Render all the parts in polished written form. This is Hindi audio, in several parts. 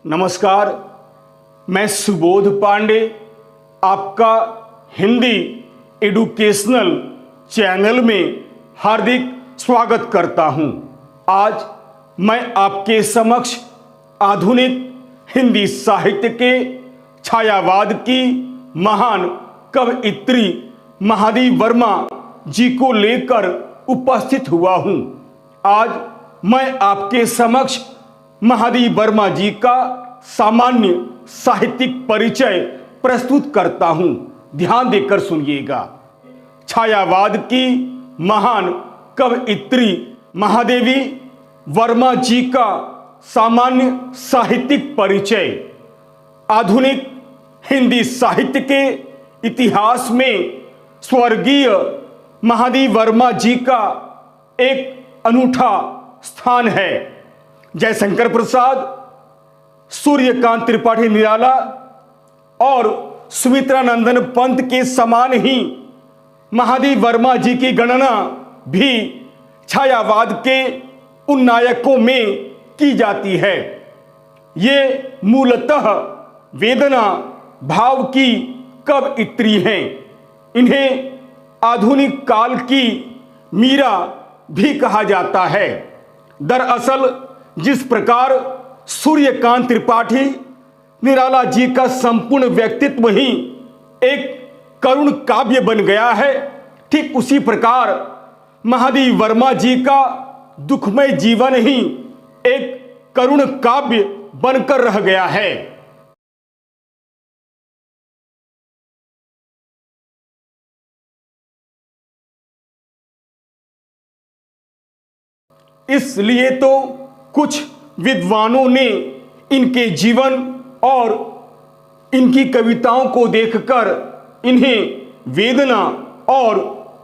नमस्कार, मैं सुबोध पांडे आपका हिंदी एडुकेशनल चैनल में हार्दिक स्वागत करता हूं। आज मैं आपके समक्ष आधुनिक हिंदी साहित्य के छायावाद की महान कवयित्री महादेवी वर्मा जी को लेकर उपस्थित हुआ हूं। आज मैं आपके समक्ष महादेवी वर्मा जी का सामान्य साहित्यिक परिचय प्रस्तुत करता हूं। ध्यान देकर सुनिएगा। छायावाद की महान कवयित्री महादेवी वर्मा जी का सामान्य साहित्यिक परिचय आधुनिक हिंदी साहित्य के इतिहास में स्वर्गीय महादेवी वर्मा जी का एक अनूठा स्थान है। जयशंकर प्रसाद, सूर्यकांत त्रिपाठी निराला और सुमित्रानंदन पंत के समान ही महादेवी वर्मा जी की गणना भी छायावाद के उन नायकों में की जाती है। ये मूलतः वेदना भाव की कवयित्री हैं। इन्हें आधुनिक काल की मीरा भी कहा जाता है। दरअसल जिस प्रकार सूर्यकांत त्रिपाठी निराला जी का संपूर्ण व्यक्तित्व ही एक करुण काव्य बन गया है, ठीक उसी प्रकार महादेवी वर्मा जी का दुखमय जीवन ही एक करुण काव्य बनकर रह गया है। इसलिए तो कुछ विद्वानों ने इनके जीवन और इनकी कविताओं को देखकर इन्हें वेदना और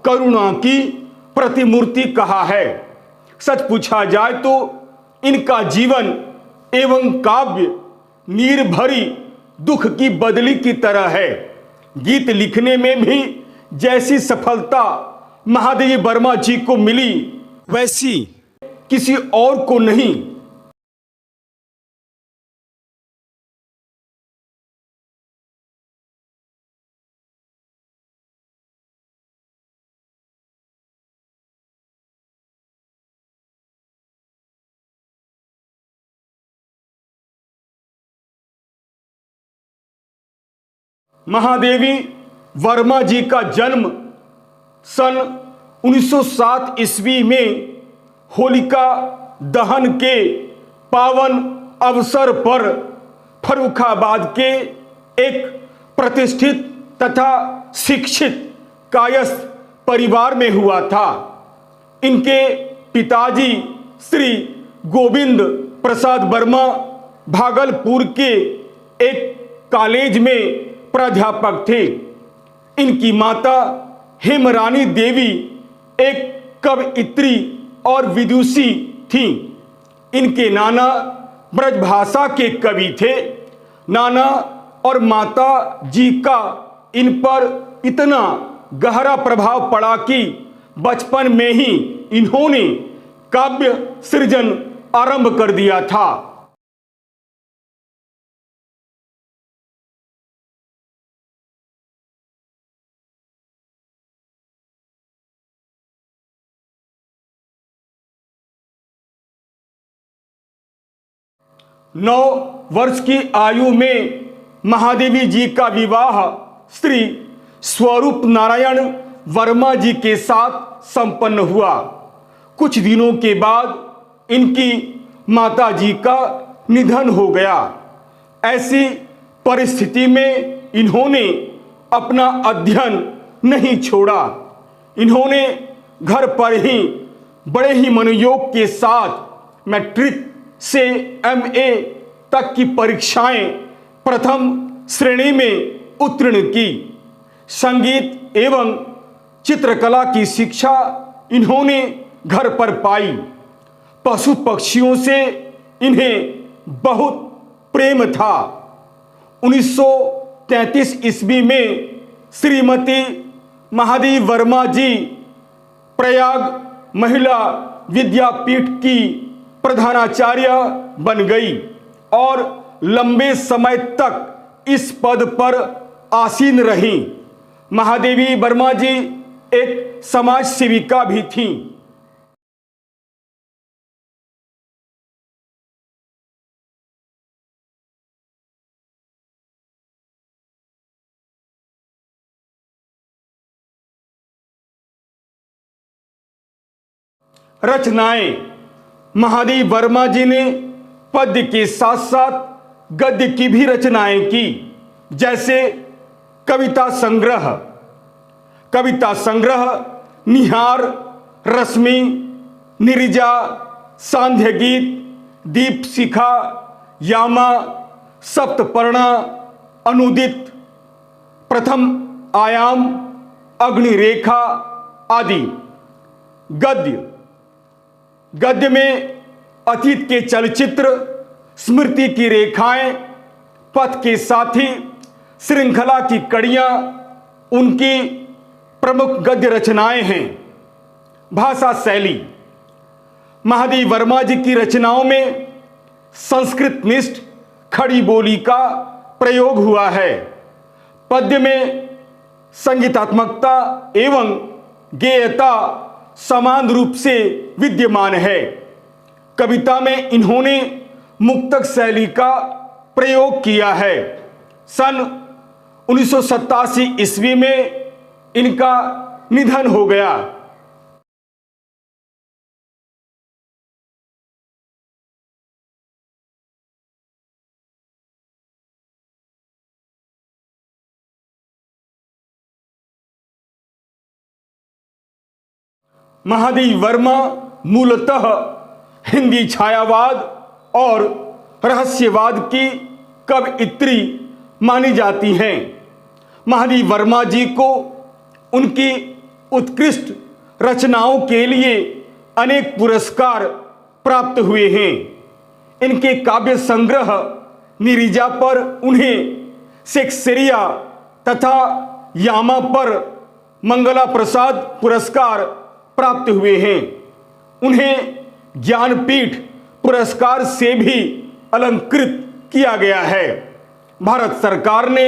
करुणा की प्रतिमूर्ति कहा है। सच पूछा जाए तो इनका जीवन एवं काव्य नीर भरी दुख की बदली की तरह है। गीत लिखने में भी जैसी सफलता महादेवी वर्मा जी को मिली, वैसी किसी और को नहीं। महादेवी वर्मा जी का जन्म सन 1907 ईस्वी में होलिका दहन के पावन अवसर पर फर्रुखाबाद के एक प्रतिष्ठित तथा शिक्षित कायस्थ परिवार में हुआ था। इनके पिताजी श्री गोविंद प्रसाद वर्मा भागलपुर के एक कॉलेज में प्राध्यापक थे। इनकी माता हेमरानी देवी एक कवयित्री और विदुषी थीं। इनके नाना ब्रजभाषा के कवि थे। नाना और माता जी का इन पर इतना गहरा प्रभाव पड़ा कि बचपन में ही इन्होंने काव्य सृजन आरंभ कर दिया था। नौ वर्ष की आयु में महादेवी जी का विवाह श्री स्वरूप नारायण वर्मा जी के साथ संपन्न हुआ। कुछ दिनों के बाद इनकी माता जी का निधन हो गया। ऐसी परिस्थिति में इन्होंने अपना अध्ययन नहीं छोड़ा। इन्होंने घर पर ही बड़े ही मनोयोग के साथ मैट्रिक से एमए तक की परीक्षाएं प्रथम श्रेणी में उत्तीर्ण की। संगीत एवं चित्रकला की शिक्षा इन्होंने घर पर पाई। पशु पक्षियों से इन्हें बहुत प्रेम था। 1933 ईस्वी में श्रीमती महादेवी वर्मा जी प्रयाग महिला विद्यापीठ की प्रधानाचार्य बन गई और लंबे समय तक इस पद पर आसीन रहीं। महादेवी वर्मा जी एक समाज सेविका भी थीं। रचनाएं। महादेवी वर्मा जी ने पद्य के साथ साथ गद्य की भी रचनाएं की, जैसे कविता संग्रह निहार, रश्मि, निरिजा, सांध्य गीत, दीप शिखा, यामा, सप्तपर्णा, अनुदित, प्रथम आयाम, अग्निरेखा आदि। गद्य में अतीत के चलचित्र, स्मृति की रेखाएं, पथ के साथी, श्रृंखला की कड़ियां उनकी प्रमुख गद्य रचनाएं हैं। भाषा शैली। महादेवी वर्मा जी की रचनाओं में संस्कृत निष्ठ खड़ी बोली का प्रयोग हुआ है। पद्य में संगीतात्मकता एवं गेयता समान रूप से विद्यमान है। कविता में इन्होंने मुक्तक शैली का प्रयोग किया है। सन 1987 ईस्वी में इनका निधन हो गया। महादेवी वर्मा मूलतः हिंदी छायावाद और रहस्यवाद की कवयित्री मानी जाती हैं। महादेवी वर्मा जी को उनकी उत्कृष्ट रचनाओं के लिए अनेक पुरस्कार प्राप्त हुए हैं। इनके काव्य संग्रह निरिजा पर उन्हें शेक्सपियर तथा यामा पर मंगला प्रसाद पुरस्कार प्राप्त हुए हैं। उन्हें ज्ञानपीठ पुरस्कार से भी अलंकृत किया गया है। भारत सरकार ने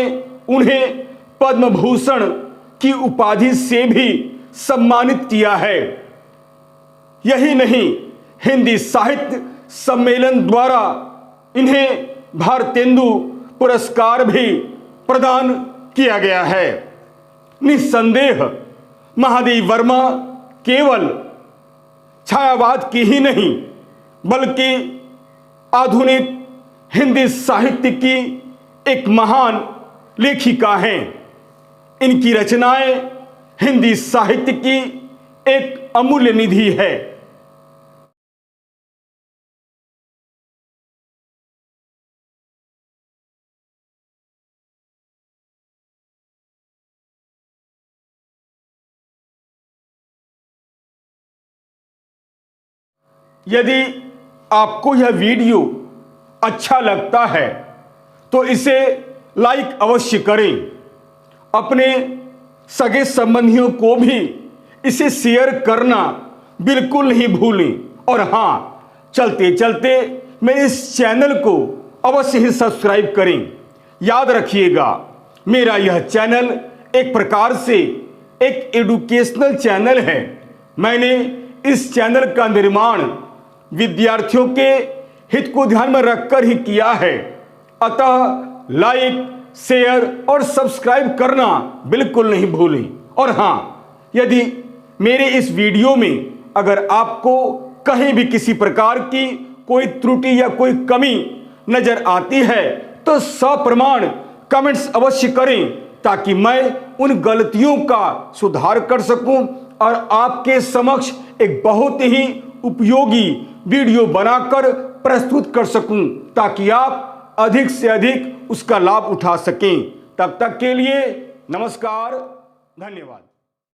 उन्हें पद्म भूषण की उपाधि से भी सम्मानित किया है। यही नहीं, हिंदी साहित्य सम्मेलन द्वारा इन्हें भारतेंदु पुरस्कार भी प्रदान किया गया है। निस्संदेह महादेवी वर्मा केवल छायावाद की ही नहीं बल्कि आधुनिक हिंदी साहित्य की एक महान लेखिका हैं। इनकी रचनाएं हिंदी साहित्य की एक अमूल्य निधि है। यदि आपको यह वीडियो अच्छा लगता है तो इसे लाइक अवश्य करें। अपने सगे संबंधियों को भी इसे शेयर करना बिल्कुल नहीं भूलें। और हाँ, चलते चलते मेरे इस चैनल को अवश्य ही सब्सक्राइब करें। याद रखिएगा, मेरा यह चैनल एक प्रकार से एक एजुकेशनल चैनल है। मैंने इस चैनल का निर्माण विद्यार्थियों के हित को ध्यान में रखकर ही किया है। अतः लाइक, शेयर और सब्सक्राइब करना बिल्कुल नहीं भूलें। और हाँ, यदि मेरे इस वीडियो में अगर आपको कहीं भी किसी प्रकार की कोई त्रुटि या कोई कमी नजर आती है तो सप्रमाण कमेंट्स अवश्य करें, ताकि मैं उन गलतियों का सुधार कर सकूं और आपके समक्ष एक बहुत ही उपयोगी वीडियो बनाकर प्रस्तुत कर सकूं, ताकि आप अधिक से अधिक उसका लाभ उठा सकें। तब तक के लिए नमस्कार, धन्यवाद।